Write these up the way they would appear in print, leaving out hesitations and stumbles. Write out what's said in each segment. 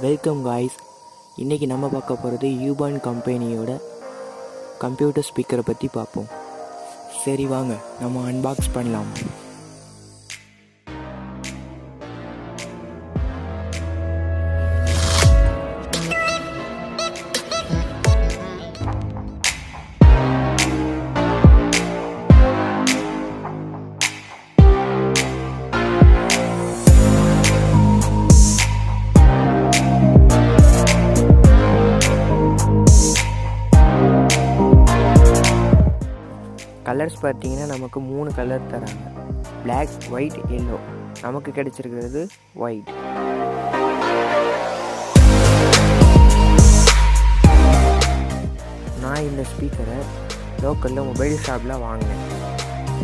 Welcome guys. இன்றைக்கி நம்ம பார்க்க போகிறது யூபான் கம்பெனியோட கம்ப்யூட்டர் ஸ்பீக்கரை பற்றி பார்ப்போம். சரி வாங்க நம்ம அன்பாக்ஸ் பண்ணலாம். கலர்ஸ் பார்த்தீங்கன்னா நமக்கு 3 கலர் தராங்க. Black, white, yellow. நமக்கு கிடைச்சிருக்கிறது ஒயிட். நான் இந்த ஸ்பீக்கரை லோக்கலில் மொபைல் ஷாப்பில் வாங்கினேன்.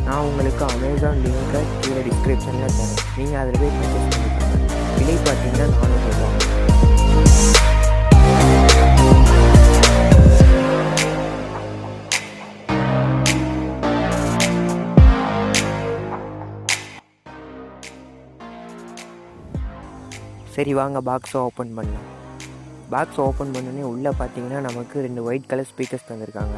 நான் உங்களுக்கு அமேசான் லிங்கை கீழே டிஸ்கிரிப்ஷனில் தரேன். நீங்கள் அதில் போய் பர்ச்சேஸ் பண்ணிக்கோங்க. விலை பார்த்தீங்கன்னா 400 ரூபா. சரி வாங்க பாக்ஸை ஓப்பன் பண்ணலாம். பாக்ஸ் ஓப்பன் பண்ணோன்னே உள்ளே பார்த்தீங்கன்னா நமக்கு 2 ஒயிட் கலர் ஸ்பீக்கர்ஸ் தந்திருக்காங்க.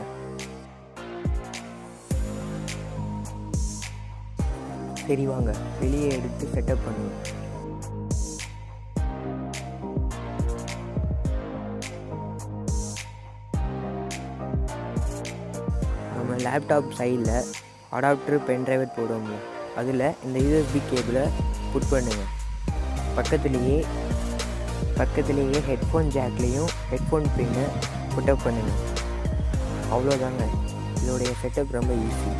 சரி வாங்க வெளியே எடுத்து செட்டப் பண்ணுவோம். நம்ம லேப்டாப் சைடில் அடாப்டர் பென்ட்ரைவர் போடுவோம். அதில் இந்த யூஎஸ்பி கேபிளை புட் பண்ணுங்கள். பக்கத்துலேயே ஹெட்ஃபோன் ஜாக்லேயும் ஹெட்ஃபோன் பின்னை புட்டப் பண்ணுங்கள். அவ்வளோதாங்க. இதோடைய செட்டப் ரொம்ப ஈஸி.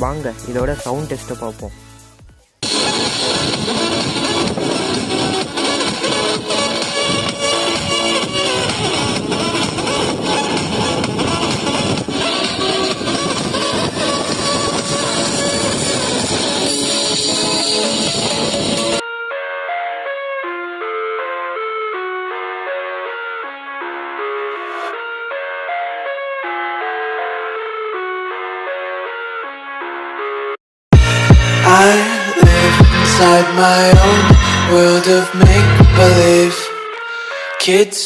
வாங்க இதோட சவுண்ட் டெஸ்ட்டை பார்ப்போம். I live inside my own world of make-believe. Kids